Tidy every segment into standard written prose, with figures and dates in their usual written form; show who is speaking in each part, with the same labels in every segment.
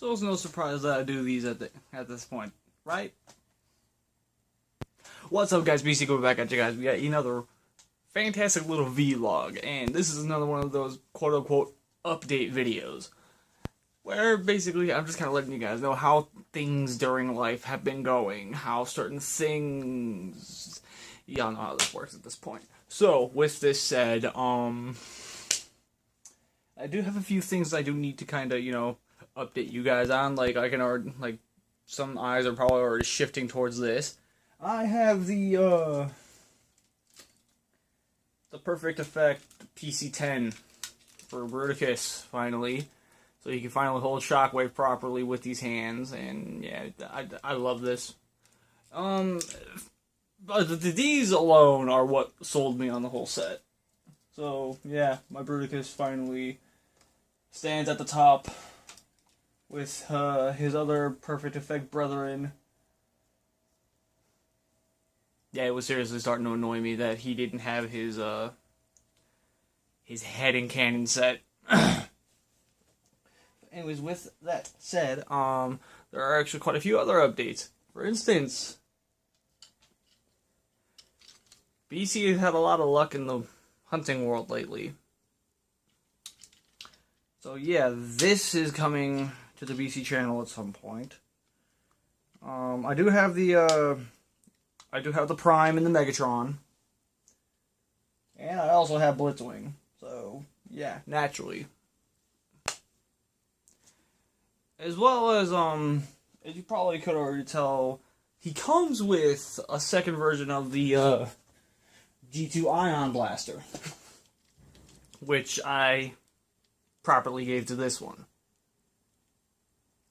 Speaker 1: So it's no surprise that I do these at this point, right? What's up, guys? BC coming back at you guys. We got another fantastic little vlog, and this is another one of those quote-unquote update videos, where basically I'm just kind of letting you guys know how things during life have been going, how certain things... Y'all know how this works at this point. So, with this said, I do have a few things I do need to kind of, update you guys on. Like, I can already, some eyes are probably already shifting towards this. I have the Perfect Effect PC-10 for Bruticus, finally. So you can finally hold Shockwave properly with these hands, and yeah, I love this. But these alone are what sold me on the whole set. So, yeah, my Bruticus finally stands at the top with his other Perfect Effect brethren. Yeah, it was seriously starting to annoy me that he didn't have his head and cannon set. Anyways, with that said, there are actually quite a few other updates. For instance, BC has had a lot of luck in the hunting world lately. So yeah, this is coming to the BC channel at some point. I do have the Prime and the Megatron. And I also have Blitzwing. So, yeah, naturally. As well as you probably could already tell, he comes with a second version of the G2 Ion Blaster, which I properly gave to this one.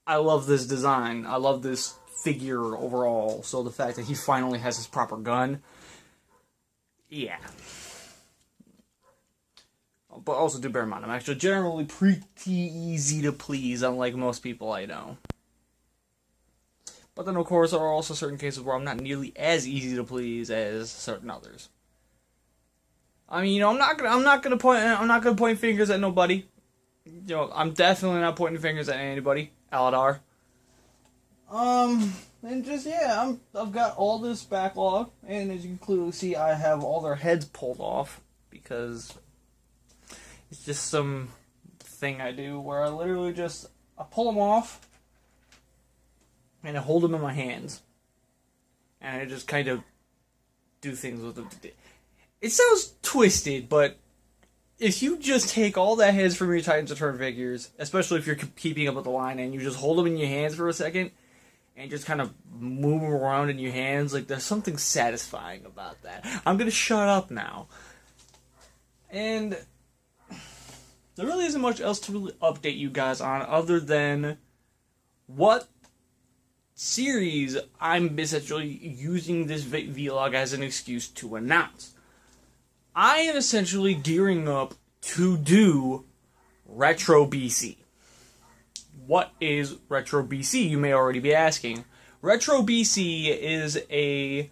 Speaker 1: I love this design. I love this figure overall. So the fact that he finally has his proper gun, yeah. But also do bear in mind, I'm actually generally pretty easy to please, unlike most people I know. But then, of course, there are also certain cases where I'm not nearly as easy to please as certain others. I mean, I'm not gonna point fingers at nobody. I'm definitely not pointing fingers at anybody. Aladar. And just, yeah, I've got all this backlog, and as you can clearly see, I have all their heads pulled off, because it's just some thing I do where I literally I pull them off, and I hold them in my hands, and I just kind of do things with them. It sounds twisted, but if you just take all the heads from your Titans Return figures, especially if you're keeping up with the line, and you just hold them in your hands for a second, and just kind of move them around in your hands, there's something satisfying about that. I'm gonna shut up now. And there really isn't much else to really update you guys on, other than what series I'm essentially using this vlog as an excuse to announce. I am essentially gearing up to do Retro BC. What is Retro BC, you may already be asking. Retro BC is a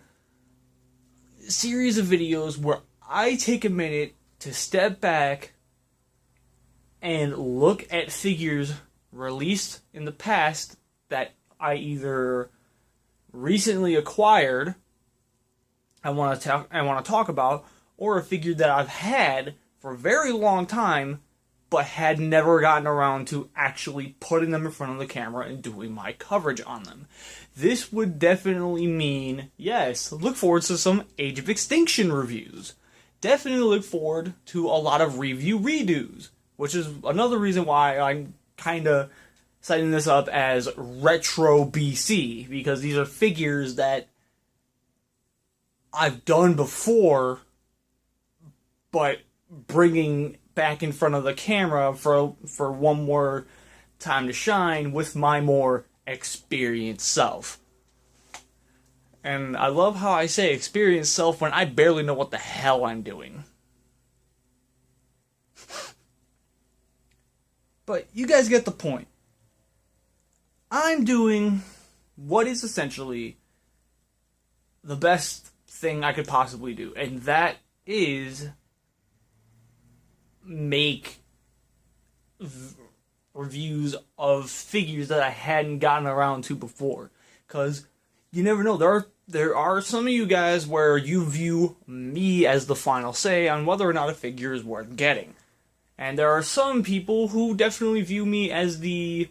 Speaker 1: series of videos where I take a minute to step back and look at figures released in the past that I either recently acquired, I want to talk about, or a figure that I've had for a very long time, but had never gotten around to actually putting them in front of the camera and doing my coverage on them. This would definitely mean, yes, look forward to some Age of Extinction reviews. Definitely look forward to a lot of review redos, which is another reason why I'm kind of setting this up as Retro BC, because these are figures that I've done before, but bringing back in front of the camera for one more time to shine with my more experienced self. And I love how I say experienced self when I barely know what the hell I'm doing. But you guys get the point. I'm doing what is essentially the best thing I could possibly do, and that is make reviews of figures that I hadn't gotten around to before. Because you never know. There are some of you guys where you view me as the final say on whether or not a figure is worth getting. And there are some people who definitely view me as the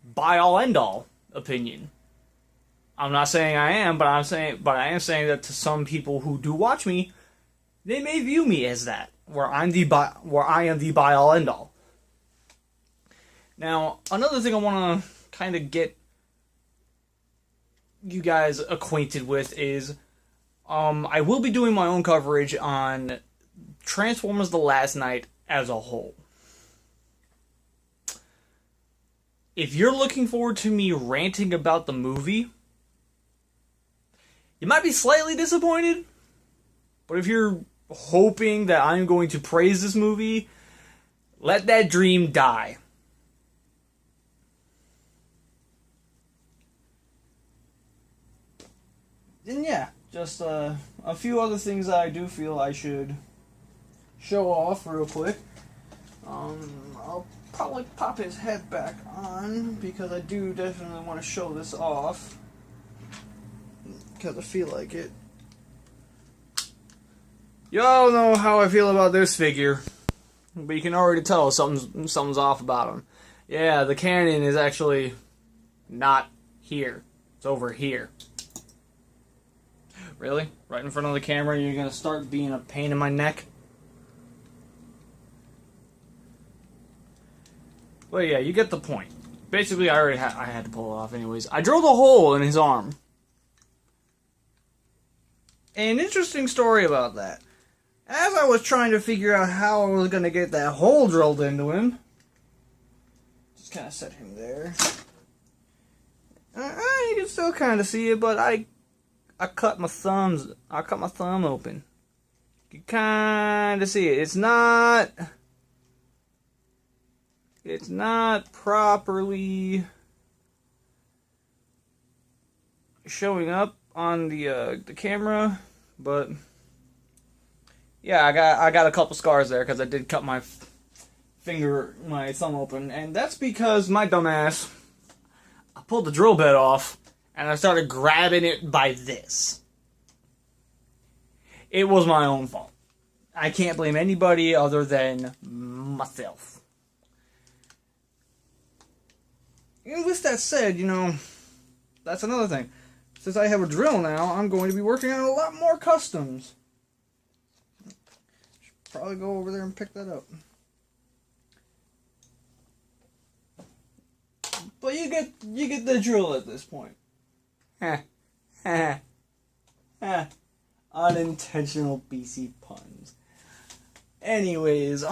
Speaker 1: buy-all, end-all opinion. I'm not saying I am, but I am saying that to some people who do watch me, they may view me as that, where I am the buy-all, end-all. Now, another thing I want to kind of get you guys acquainted with is I will be doing my own coverage on Transformers The Last Knight as a whole. If you're looking forward to me ranting about the movie, you might be slightly disappointed, but if you're hoping that I'm going to praise this movie, let that dream die. And yeah, just a few other things that I do feel I should show off real quick. I'll probably pop his head back on because I do definitely want to show this off because I feel like it. Y'all know how I feel about this figure, but you can already tell something's off about him. Yeah, the cannon is actually not here. It's over here. Really? Right in front of the camera, you're gonna start being a pain in my neck? Well, yeah, you get the point. Basically, I had to pull it off anyways. I drilled a hole in his arm. An interesting story about that. As I was trying to figure out how I was gonna get that hole drilled into him, just kind of set him there. You can still kind of see it, but I cut my thumb open. You can kind of see it. It's not properly showing up on the camera, but yeah, I got a couple scars there because I did cut my thumb open, and that's because my dumbass, I pulled the drill bit off. And I started grabbing it by this. It was my own fault. I can't blame anybody other than myself. And with that said, that's another thing. Since I have a drill now, I'm going to be working on a lot more customs. Should probably go over there and pick that up. But you get the drill at this point. Unintentional BC puns. Anyways,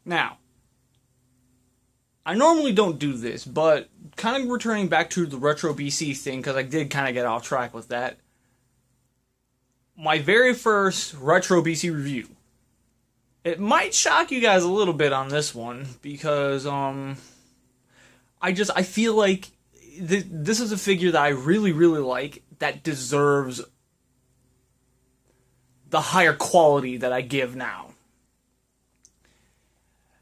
Speaker 1: now, I normally don't do this, but kind of returning back to the Retro BC thing, because I did kind of get off track with that. My very first Retro BC review. It might shock you guys a little bit on this one, because, I feel like this is a figure that I really, really like that deserves the higher quality that I give now.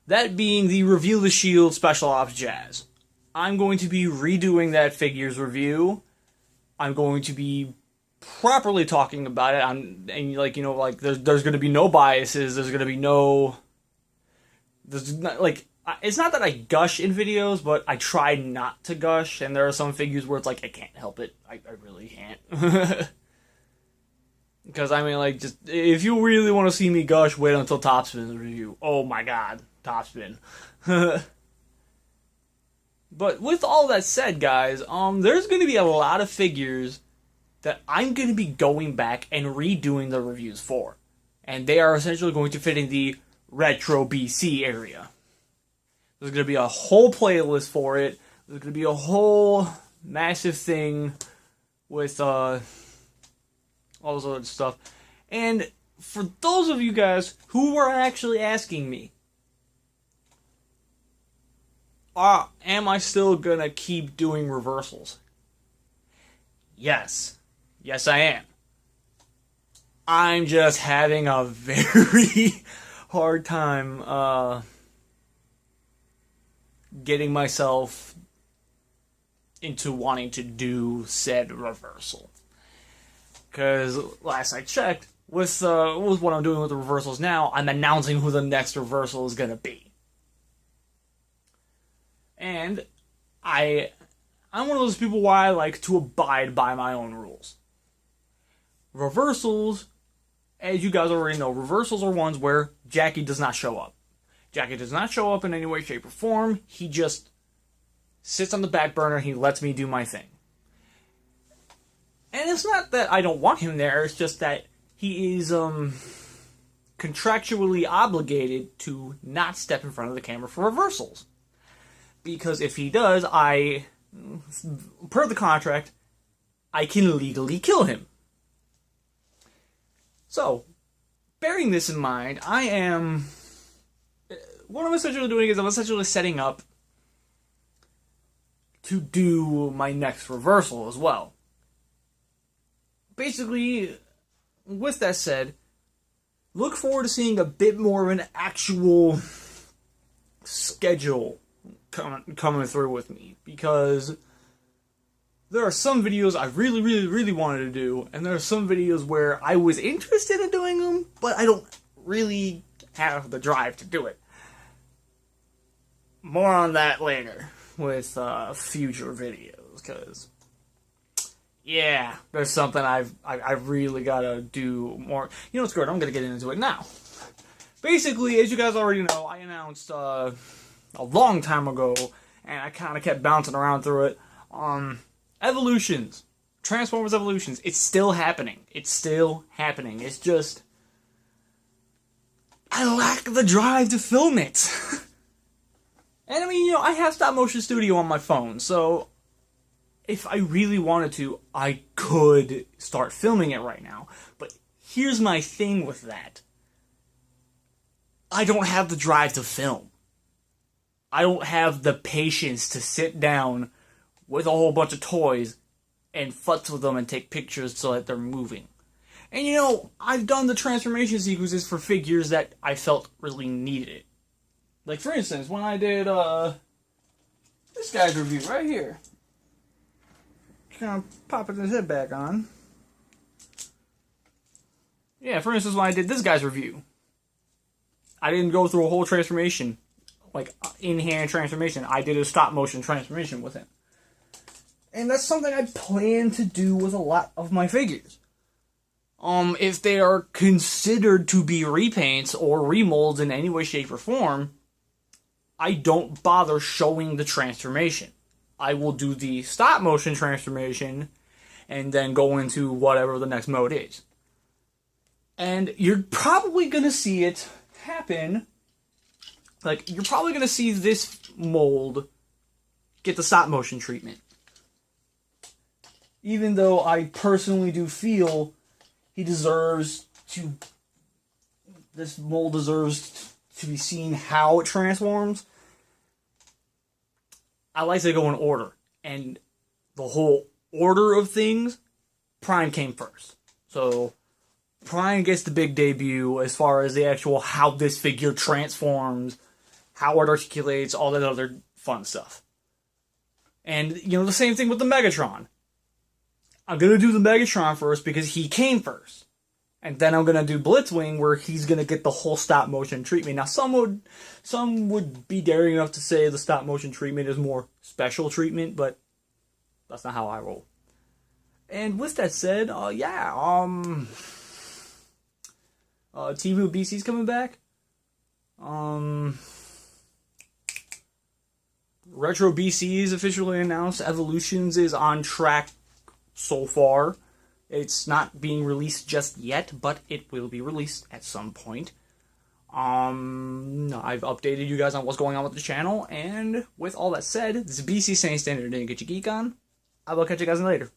Speaker 1: That being the Reveal the Shield Special Ops Jazz. I'm going to be redoing that figure's review. I'm going to be properly talking about it. There's going to be no biases. There's going to be no... It's not that I gush in videos, but I try not to gush, and there are some figures where it's like, I can't help it. I really can't. Because, just, if you really want to see me gush, wait until Topspin's review. Oh my god, Topspin. But with all that said, guys, there's going to be a lot of figures that I'm going to be going back and redoing the reviews for. And they are essentially going to fit in the Retro BC area. There's going to be a whole playlist for it. There's going to be a whole massive thing with all this other stuff. And for those of you guys who were actually asking me, am I still going to keep doing reversals? Yes. Yes, I am. I'm just having a very hard time getting myself into wanting to do said reversal. Because last I checked, with what I'm doing with the reversals now, I'm announcing who the next reversal is going to be. And I'm one of those people why I like to abide by my own rules. Reversals, as you guys already know, reversals are ones where Jackie does not show up. Jackie does not show up in any way, shape, or form. He just sits on the back burner. He lets me do my thing. And it's not that I don't want him there. It's just that he is contractually obligated to not step in front of the camera for reversals. Because if he does, per the contract, I can legally kill him. So, bearing this in mind, what I'm essentially doing is I'm essentially setting up to do my next reversal as well. Basically, with that said, look forward to seeing a bit more of an actual schedule coming through with me, because there are some videos I really, really, really wanted to do, and there are some videos where I was interested in doing them, but I don't really have the drive to do it. More on that later with future videos, because yeah, there's something I've really got to do more. You know what's good? I'm going to get into it now. Basically, as you guys already know, I announced a long time ago, and I kind of kept bouncing around through it. Evolutions. Transformers Evolutions. It's still happening. It's still happening. It's just I lack the drive to film it. And I mean, you know, I have Stop Motion Studio on my phone, so if I really wanted to, I could start filming it right now. But here's my thing with that. I don't have the drive to film. I don't have the patience to sit down with a whole bunch of toys and futz with them and take pictures so that they're moving. And you know, I've done the transformation sequences for figures that I felt really needed it. Like, for instance, when I did this guy's review right here. Kind of popping his head back on. Yeah, for instance, when I did this guy's review, I didn't go through a whole transformation, like in-hand transformation. I did a stop-motion transformation with him. And that's something I plan to do with a lot of my figures. If they are considered to be repaints or remolds in any way, shape, or form, I don't bother showing the transformation. I will do the stop-motion transformation and then go into whatever the next mode is. And you're probably going to see it happen. Like, you're probably going to see this mold get the stop-motion treatment. Even though I personally do feel this mold deserves to be seen how it transforms. I like to go in order, and the whole order of things, Prime came first. So, Prime gets the big debut as far as the actual how this figure transforms, how it articulates, all that other fun stuff. And, you know, the same thing with the Megatron. I'm going to do the Megatron first because he came first. And then I'm going to do Blitzwing, where he's going to get the whole stop-motion treatment. Now, some would be daring enough to say the stop-motion treatment is more special treatment, but that's not how I roll. And with that said, Team BC's coming back. Retro BC is officially announced. Evolutions is on track so far. It's not being released just yet, but it will be released at some point. I've updated you guys on what's going on with the channel, and with all that said, this is BC saying Standard and Get Your Geek On. I will catch you guys later.